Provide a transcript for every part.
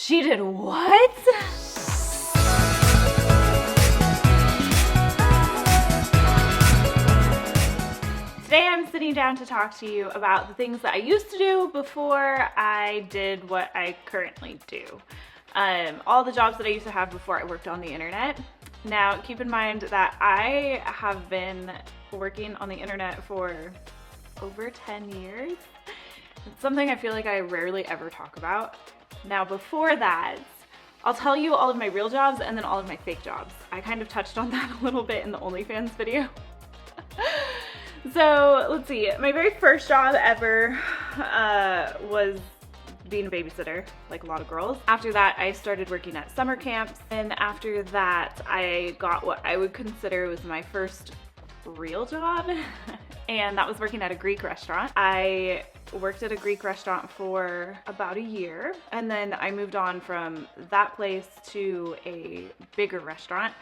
She did what? Today I'm sitting down to talk to you about the things that I used to do before I did what I currently do. All the jobs that I used to have before I worked on the internet. Now, keep in mind that I have been working on the internet for over 10 years. It's something I feel like I rarely ever talk about. Now, before that, I'll tell you all of my real jobs and then all of my fake jobs. I kind of touched on that a little bit in the OnlyFans video. So let's see, my very first job ever was being a babysitter, like a lot of girls. After that, I started working at summer camps. And after that, I got what I would consider was my first real job. And that was working at a Greek restaurant. I worked at a Greek restaurant for about a year. And then I moved on from that place to a bigger restaurant,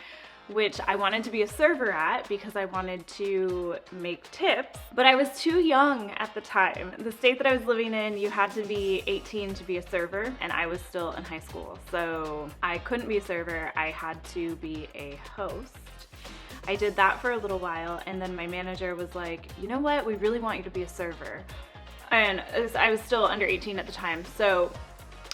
which I wanted to be a server at because I wanted to make tips, but I was too young at the time. The state that I was living in, you had to be 18 to be a server, and I was still in high school. So I couldn't be a server, I had to be a host. I did that for a little while, and then my manager was like, you know what, we really want you to be a server. And I was still under 18 at the time, so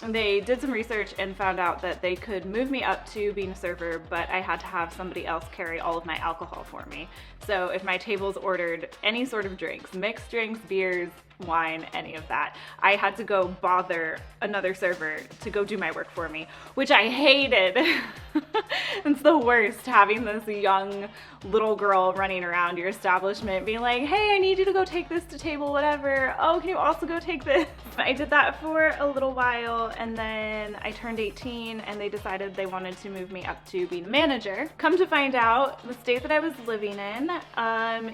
they did some research and found out that they could move me up to being a server, but I had to have somebody else carry all of my alcohol for me. So if my tables ordered any sort of drinks, mixed drinks, beers, wine, any of that, I had to go bother another server to go do my work for me, which I hated. It's the worst, having this young little girl running around your establishment being like, hey, I need you to go take this to table, whatever. Oh, can you also go take this? I did that for a little while, and then I turned 18 and they decided they wanted to move me up to being a manager. Come to find out, the state that I was living in,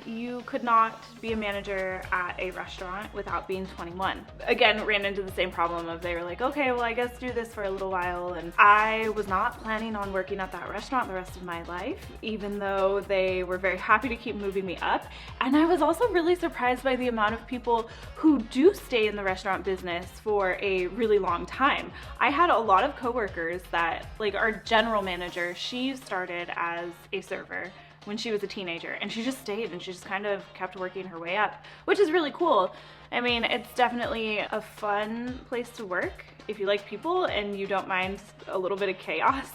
you could not be a manager at a restaurant without being 21. Again, ran into the same problem of they were like, okay, well, I guess do this for a little while. And I was not planning on working at that restaurant the rest of my life, even though they were very happy to keep moving me up. And I was also really surprised by the amount of people who do stay in the restaurant business for a really long time. I had a lot of coworkers that, like our general manager, she started as a server when she was a teenager, and she just stayed and she just kind of kept working her way up, which is really cool. I mean, it's definitely a fun place to work if you like people and you don't mind a little bit of chaos.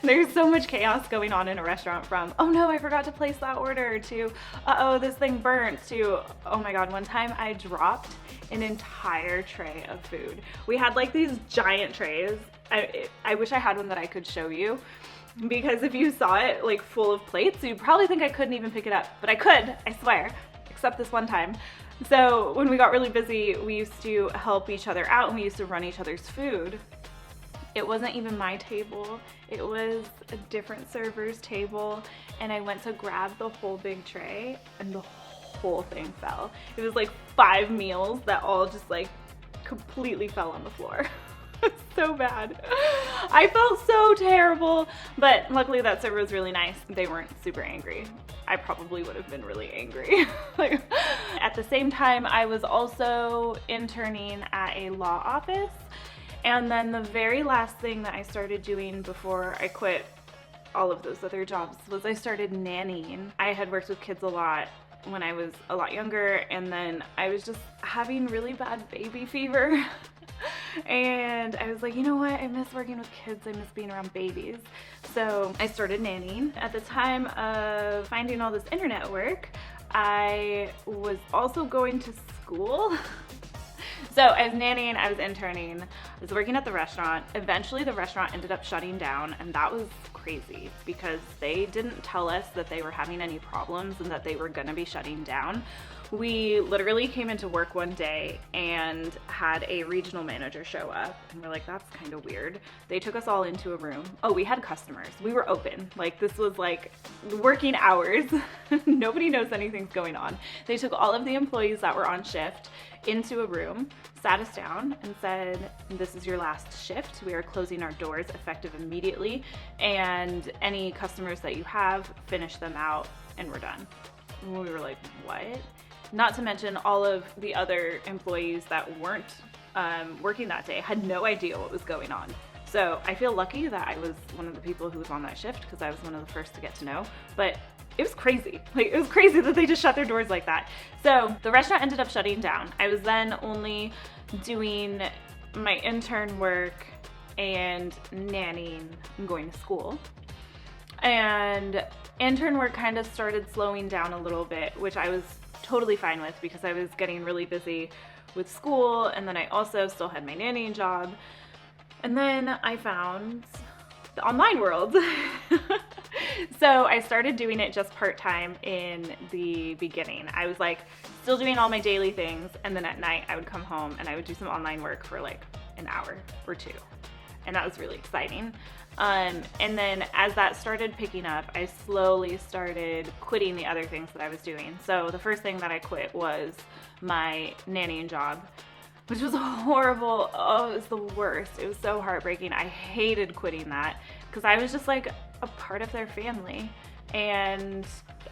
There's so much chaos going on in a restaurant, from, oh no, I forgot to place that order, to, uh-oh, this thing burnt, to, oh my God, one time I dropped an entire tray of food. We had like these giant trays. I wish I had one that I could show you, because if you saw it like full of plates, you'd probably think I couldn't even pick it up, but I could, I swear, except this one time. So when we got really busy, we used to help each other out and we used to run each other's food. It wasn't even my table, it was a different server's table, and I went to grab the whole big tray and the whole thing fell. It was like 5 meals that all just like completely fell on the floor. So bad. I felt so terrible, but luckily that server was really nice. They weren't super angry. I probably would have been really angry. At the same time, I was also interning at a law office. And then the very last thing that I started doing before I quit all of those other jobs was I started nannying. I had worked with kids a lot when I was a lot younger, and then I was just having really bad baby fever. And I was like, you know what? I miss working with kids. I miss being around babies. So I started nannying. At the time of finding all this internet work, I was also going to school. So I was nannying, I was interning, I was working at the restaurant. Eventually the restaurant ended up shutting down, and that was crazy because they didn't tell us that they were having any problems and that they were gonna be shutting down. We literally came into work one day and had a regional manager show up, and we're like, that's kind of weird. They took us all into a room. Oh, we had customers. We were open. Like, this was like working hours. Nobody knows anything's going on. They took all of the employees that were on shift into a room, sat us down and said, this is your last shift. We are closing our doors effective immediately, and any customers that you have, finish them out and we're done. And we were like, what? Not to mention all of the other employees that weren't working that day. I had no idea what was going on. So I feel lucky that I was one of the people who was on that shift because I was one of the first to get to know. But it was crazy. Like, it was crazy that they just shut their doors like that. So the restaurant ended up shutting down. I was then only doing my intern work and nannying and going to school. And intern work kind of started slowing down a little bit, which I was totally fine with because I was getting really busy with school, and then I also still had my nannying job. And then I found the online world. So I started doing it just part-time in the beginning. I was like still doing all my daily things, and then at night I would come home and I would do some online work for like an hour or two. And that was really exciting. And then as that started picking up, I slowly started quitting the other things that I was doing. So the first thing that I quit was my nannying job, which was horrible. Oh, it was the worst. It was so heartbreaking. I hated quitting that because I was just like a part of their family and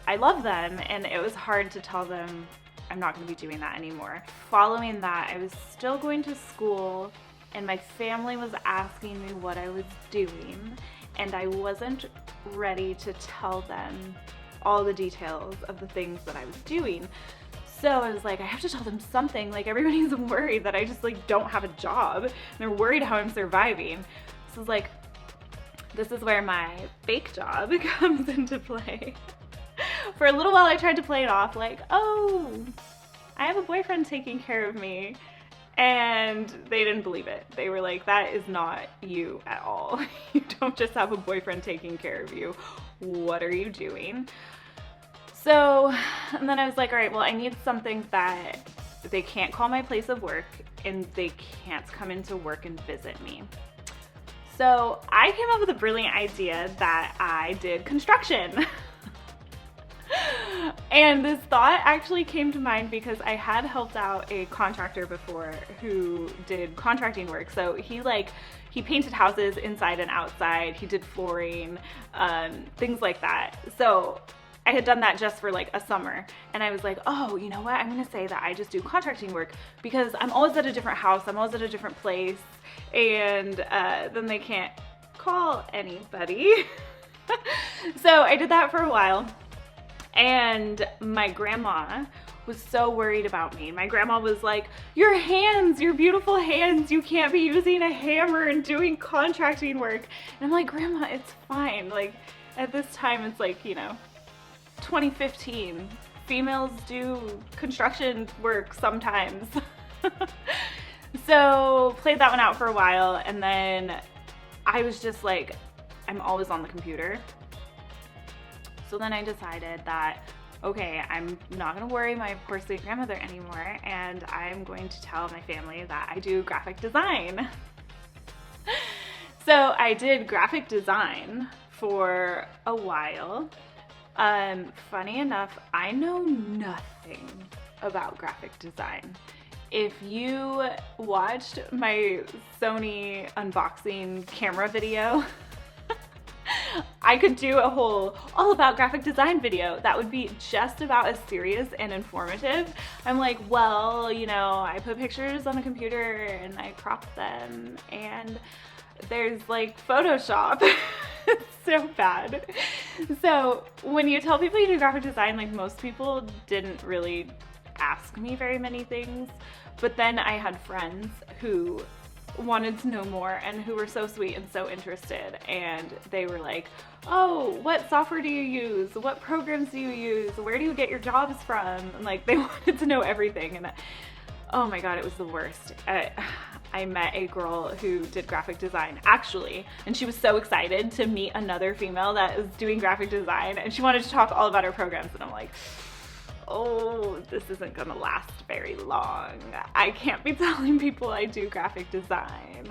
I love them, and it was hard to tell them I'm not going to be doing that anymore. Following that, I was still going to school and my family was asking me what I was doing, and I wasn't ready to tell them all the details of the things that I was doing. So I was like, I have to tell them something. Like, everybody's worried that I just like don't have a job. And they're worried how I'm surviving. So it's like, this is where my fake job comes into play. For a little while I tried to play it off like, oh, I have a boyfriend taking care of me. And they didn't believe it. They were like, that is not you at all. You don't just have a boyfriend taking care of you. What are you doing? So, and then I was like, all right, well, I need something that they can't call my place of work and they can't come into work and visit me. So I came up with a brilliant idea that I did construction. And this thought actually came to mind because I had helped out a contractor before who did contracting work. So he painted houses inside and outside. He did flooring, things like that. So I had done that just for like a summer, and I was like, oh, you know what? I'm gonna say that I just do contracting work because I'm always at a different house. I'm always at a different place, and then they can't call anybody. So I did that for a while. And my grandma was so worried about me. My grandma was like, your hands, your beautiful hands, you can't be using a hammer and doing contracting work. And I'm like, Grandma, it's fine. Like, at this time, it's like, you know, 2015. Females do construction work sometimes. So played that one out for a while, and then I was just like, I'm always on the computer. So then I decided that, okay, I'm not gonna worry my poor sweet grandmother anymore, and I'm going to tell my family that I do graphic design. So I did graphic design for a while. Funny enough, I know nothing about graphic design. If you watched my Sony unboxing camera video, I could do a whole all about graphic design video that would be just about as serious and informative. I'm like, well, you know, I put pictures on a computer and I crop them, and there's like Photoshop. It's so bad. So when you tell people you do graphic design, like, most people didn't really ask me very many things, but then I had friends who wanted to know more and who were so sweet and so interested, and they were like, oh, what software do you use? What programs do you use? Where do you get your jobs from? And like, they wanted to know everything. And oh my God, it was the worst. I met a girl who did graphic design actually, and she was so excited to meet another female that was doing graphic design, and she wanted to talk all about her programs, and I'm like, oh, this isn't gonna last very long. I can't be telling people I do graphic design.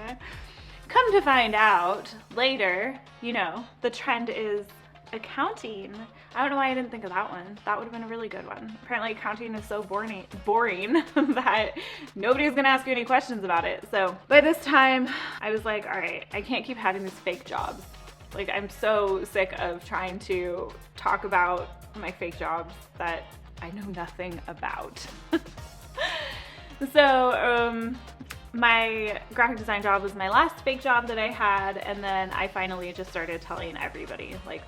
Come to find out later, you know, the trend is accounting. I don't know why I didn't think of that one. That would have been a really good one. Apparently accounting is so boring that nobody's gonna ask you any questions about it. So by this time I was like, all right, I can't keep having these fake jobs. Like, I'm so sick of trying to talk about my fake jobs that I know nothing about. So my graphic design job was my last fake job that I had, and then I finally just started telling everybody, like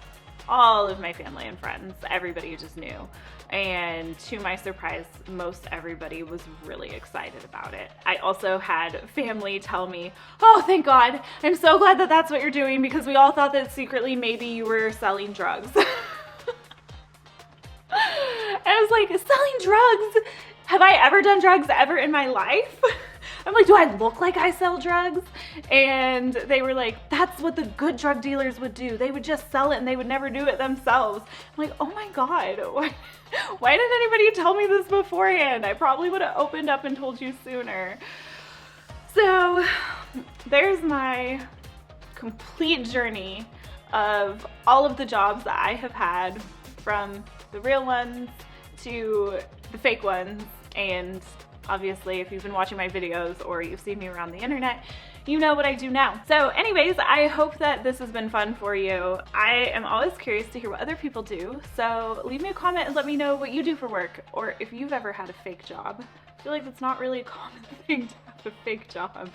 all of my family and friends, everybody just knew. And to my surprise, most everybody was really excited about it. I also had family tell me, oh, thank God, I'm so glad that that's what you're doing, because we all thought that secretly maybe you were selling drugs. I was like, selling drugs? Have I ever done drugs ever in my life? I'm like, do I look like I sell drugs? And they were like, that's what the good drug dealers would do. They would just sell it and they would never do it themselves. I'm like, oh my God, why didn't anybody tell me this beforehand? I probably would have opened up and told you sooner. So there's my complete journey of all of the jobs that I have had, from the real ones to the fake ones. And obviously, if you've been watching my videos or you've seen me around the internet, you know what I do now. So anyways, I hope that this has been fun for you. I am always curious to hear what other people do. So leave me a comment and let me know what you do for work, or if you've ever had a fake job. I feel like that's not really a common thing to have a fake job.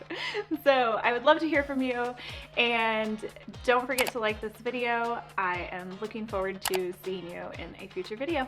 So I would love to hear from you, and don't forget to like this video. I am looking forward to seeing you in a future video.